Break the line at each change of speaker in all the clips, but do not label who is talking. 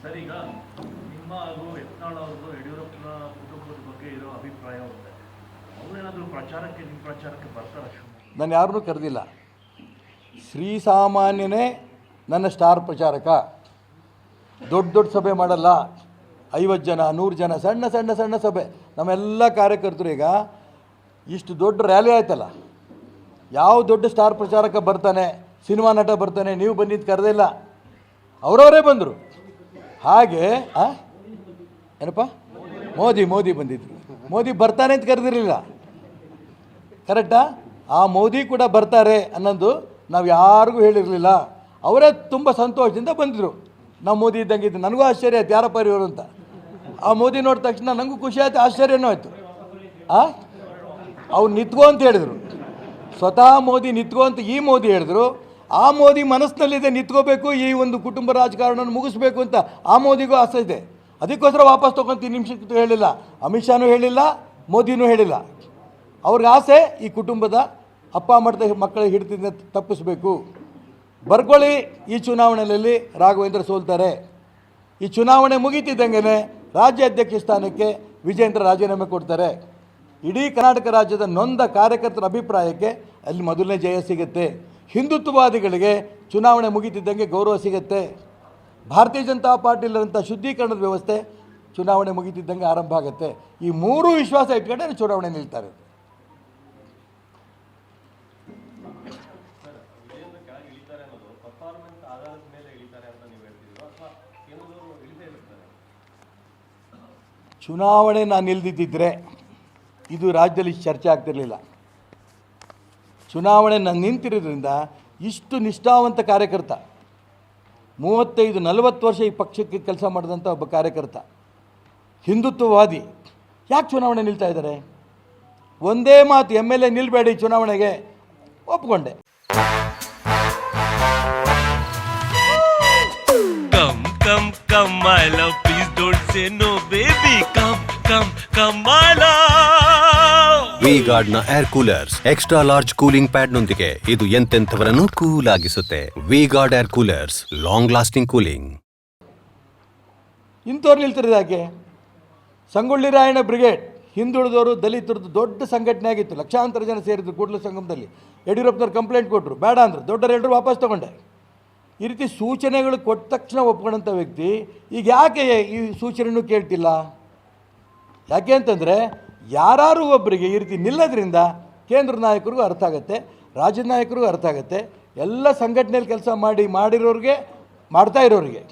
Sir, ಈಗ ನಿಮ್ಮ ಹಾಗೂ ಯತ್ನಾಳ್ ಅವ್ರದ್ದು ಯಡಿಯೂರಪ್ಪನ ಕುಟುಂಬದ ಬಗ್ಗೆ ಇರೋ ಅಭಿಪ್ರಾಯ ಇದೆ. ಅವರೇನಾದರೂ ಪ್ರಚಾರಕ್ಕೆ ನಿಮ್ಮ ಪ್ರಚಾರಕ್ಕೆ ಬರ್ತಾರೆ?
ನಾನು ಯಾರನ್ನೂ ಕರೆದಿಲ್ಲ. ಶ್ರೀಸಾಮಾನ್ಯನೇ ನನ್ನ ಸ್ಟಾರ್ ಪ್ರಚಾರಕ. ದೊಡ್ಡ ದೊಡ್ಡ ಸಭೆ ಮಾಡಲ್ಲ, 50 ಜನ 100 ಜನ, ಸಣ್ಣ ಸಣ್ಣ ಸಣ್ಣ ಸಭೆ. ನಮ್ಮೆಲ್ಲ ಕಾರ್ಯಕರ್ತರು ಈಗ ಇಷ್ಟು ದೊಡ್ಡ ರ್ಯಾಲಿ ಆಯ್ತಲ್ಲ, ಯಾವ ದೊಡ್ಡ ಸ್ಟಾರ್ ಪ್ರಚಾರಕ ಬರ್ತಾನೆ, ಸಿನಿಮಾ ನಟ ಬರ್ತಾನೆ, ನೀವು ಬಂದಿದ್ದು ಕರೆದಿಲ್ಲ, ಅವರವರೇ ಬಂದರು. ಹಾಗೆ ಏನಪ್ಪ ಮೋದಿ ಬಂದಿದ್ರು. ಮೋದಿ ಬರ್ತಾನೆ ಅಂತ ಕರೆದಿರಲಿಲ್ಲ, ಕರೆಕ್ಟಾ? ಆ ಮೋದಿ ಕೂಡ ಬರ್ತಾರೆ ಅನ್ನೋದು ನಾವು ಯಾರಿಗೂ ಹೇಳಿರಲಿಲ್ಲ. ಅವರೇ ತುಂಬ ಸಂತೋಷದಿಂದ ಬಂದಿದ್ರು. ನಾವು ಮೋದಿ ಇದ್ದಂಗೆ ಇದ್ದು ನನಗೂ ಆಶ್ಚರ್ಯ ಆಯ್ತು, ಯಾರಪ್ಪ ಇವರು ಅಂತ. ಆ ಮೋದಿ ನೋಡಿದ ತಕ್ಷಣ ನನಗೂ ಖುಷಿ ಆಯ್ತು, ಆಶ್ಚರ್ಯನೂ ಆಯಿತು. ಅವ್ರು ನಿಂತ್ಕೋ ಅಂತ ಹೇಳಿದರು, ಸ್ವತಃ ಮೋದಿ ನಿಂತ್ಕೋ ಅಂತ ಈ ಮೋದಿ ಹೇಳಿದ್ರು. ಆ ಮೋದಿ ಮನಸ್ಸಿನಲ್ಲಿದೆ ನಿಂತ್ಕೋಬೇಕು, ಈ ಒಂದು ಕುಟುಂಬ ರಾಜಕಾರಣವನ್ನು ಮುಗಿಸ್ಬೇಕು ಅಂತ ಆ ಮೋದಿಗೂ ಆಸೆ ಇದೆ. ಅದಕ್ಕೋಸ್ಕರ ವಾಪಸ್ ತೊಗೊಂತೀವಿ ನಿಮಿಷಕ್ಕೆ ಹೇಳಿಲ್ಲ, ಅಮಿತ್ ಶಾನೂ ಹೇಳಿಲ್ಲ, ಮೋದಿನೂ ಹೇಳಿಲ್ಲ. ಅವ್ರಿಗೆ ಆಸೆ ಈ ಕುಟುಂಬದ ಅಪ್ಪ ಮಾಡಿದ ಮಕ್ಕಳ ಹಿಡಿತದಿಂದ ತಪ್ಪಿಸ್ಬೇಕು. ಬರ್ಕೊಳ್ಳಿ, ಈ ಚುನಾವಣೆಯಲ್ಲಿ ರಾಘವೇಂದ್ರ ಸೋಲ್ತಾರೆ. ಈ ಚುನಾವಣೆ ಮುಗೀತಿದ್ದಂಗೆ ರಾಜ್ಯ ಅಧ್ಯಕ್ಷ ಸ್ಥಾನಕ್ಕೆ ವಿಜೇಂದ್ರ ರಾಜೀನಾಮೆ ಕೊಡ್ತಾರೆ. ಇಡೀ ಕರ್ನಾಟಕ ರಾಜ್ಯದ ನೊಂದ ಕಾರ್ಯಕರ್ತರ ಅಭಿಪ್ರಾಯಕ್ಕೆ ಅಲ್ಲಿ ಮೊದಲನೇ ಜಯ ಸಿಗುತ್ತೆ. ಹಿಂದುತ್ವವಾದಿಗಳಿಗೆ ಚುನಾವಣೆ ಮುಗೀತಿದ್ದಂಗೆ ಗೌರವ ಸಿಗುತ್ತೆ. ಭಾರತೀಯ ಜನತಾ ಪಾರ್ಟಿಲಿರುವಂಥ ಶುದ್ಧೀಕರಣದ ವ್ಯವಸ್ಥೆ ಚುನಾವಣೆ ಮುಗೀತಿದ್ದಂಗೆ ಆರಂಭ ಆಗುತ್ತೆ. ಈ ಮೂರೂ ವಿಶ್ವಾಸ ಇಟ್ಕೊಂಡೆ ಚುನಾವಣೆ ನಿಲ್ತಾರೆ. ಚುನಾವಣೆ ನಾನು ನಿಲ್ದಿದ್ದರೆ ಇದು ರಾಜ್ಯದಲ್ಲಿ ಚರ್ಚೆ ಆಗ್ತಿರಲಿಲ್ಲ. ಚುನಾವಣೆ ನಾನು ನಿಂತಿರೋದ್ರಿಂದ ಇಷ್ಟು ನಿಷ್ಠಾವಂತ ಕಾರ್ಯಕರ್ತ, 35-40 ವರ್ಷ ಈ ಪಕ್ಷಕ್ಕೆ ಕೆಲಸ ಮಾಡಿದಂಥ ಒಬ್ಬ ಕಾರ್ಯಕರ್ತ, ಹಿಂದುತ್ವವಾದಿ ಯಾಕೆ ಚುನಾವಣೆ ನಿಲ್ತಾ ಇದ್ದಾರೆ? ಒಂದೇ ಮಾತು, MLA ನಿಲ್ಬೇಡಿ ಚುನಾವಣೆಗೆ, ಒಪ್ಕೊಂಡೆ.
Come my love, please don't say no baby, come my love.
V-Guard ನ air coolers extra large cooling pad ನೊಂದಿಗೆ ಇದು ಎಂತೆಂಥವರನ್ನು ಕೂಲ್ ಆಗಿಸುತ್ತೆ. V-Guard air coolers, long lasting cooling.
ಇಂಥವ್ರು ನಿಲ್ತಿರೋದು ಯಾಕೆ? ಸಂಗೊಳ್ಳಿ ರಾಯಣ್ಣ ಬ್ರಿಗೇಡ್, ಹಿಂದುಳಿದವರು ದಲಿತರದ್ದು ದೊಡ್ಡ ಸಂಘಟನೆ ಆಗಿತ್ತು, ಲಕ್ಷಾಂತರ ಜನ ಸೇರಿದ್ರು ಕೂಡಲ ಸಂಗಮದಲ್ಲಿ. ಯಡಿಯೂರಪ್ಪನವ್ರು ಕಂಪ್ಲೇಂಟ್ ಕೊಟ್ಟರು, ಬೇಡ ಅಂದರು, ದೊಡ್ಡರೆಲ್ಲರೂ ವಾಪಸ್ ತಗೊಂಡೆ. ಈ ರೀತಿ ಸೂಚನೆಗಳು ಕೊಟ್ಟ ತಕ್ಷಣ ಒಪ್ಕೊಂಡಂಥ ವ್ಯಕ್ತಿ ಈಗ ಯಾಕೆ ಈ ಸೂಚನೆಯೂ ಕೇಳ್ತಿಲ್ಲ? ಯಾಕೆ ಅಂತಂದರೆ ಯಾರು ಒಬ್ಬರಿಗೆ ಈ ರೀತಿ ನಿಲ್ಲೋದ್ರಿಂದ ಕೇಂದ್ರ ನಾಯಕರಿಗೂ ಅರ್ಥ ಆಗುತ್ತೆ, ರಾಜ್ಯದ ನಾಯಕರಿಗೂ ಅರ್ಥ ಆಗುತ್ತೆ, ಎಲ್ಲ ಸಂಘಟನೆಯಲ್ಲಿ ಕೆಲಸ ಮಾಡಿರೋರಿಗೆ, ಮಾಡ್ತಾ ಇರೋರಿಗೆ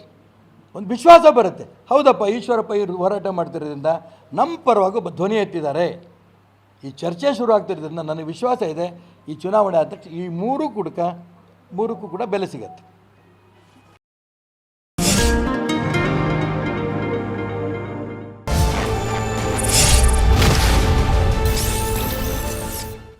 ಒಂದು ವಿಶ್ವಾಸ ಬರುತ್ತೆ. ಹೌದಪ್ಪ, ಈಶ್ವರಪ್ಪ ಇವರು ಹೋರಾಟ ಮಾಡ್ತಿರೋದ್ರಿಂದ ನಮ್ಮ ಪರವಾಗಿ ಧ್ವನಿ ಎತ್ತಿದ್ದಾರೆ. ಈ ಚರ್ಚೆ ಶುರು ಆಗ್ತಿರೋದ್ರಿಂದ ನನಗೆ ವಿಶ್ವಾಸ ಇದೆ, ಈ ಚುನಾವಣೆ ಆದ ತಕ್ಷಣ ಈ ಮೂರಕ್ಕೂ ಕೂಡ ಬೆಲೆ ಸಿಗತ್ತೆ.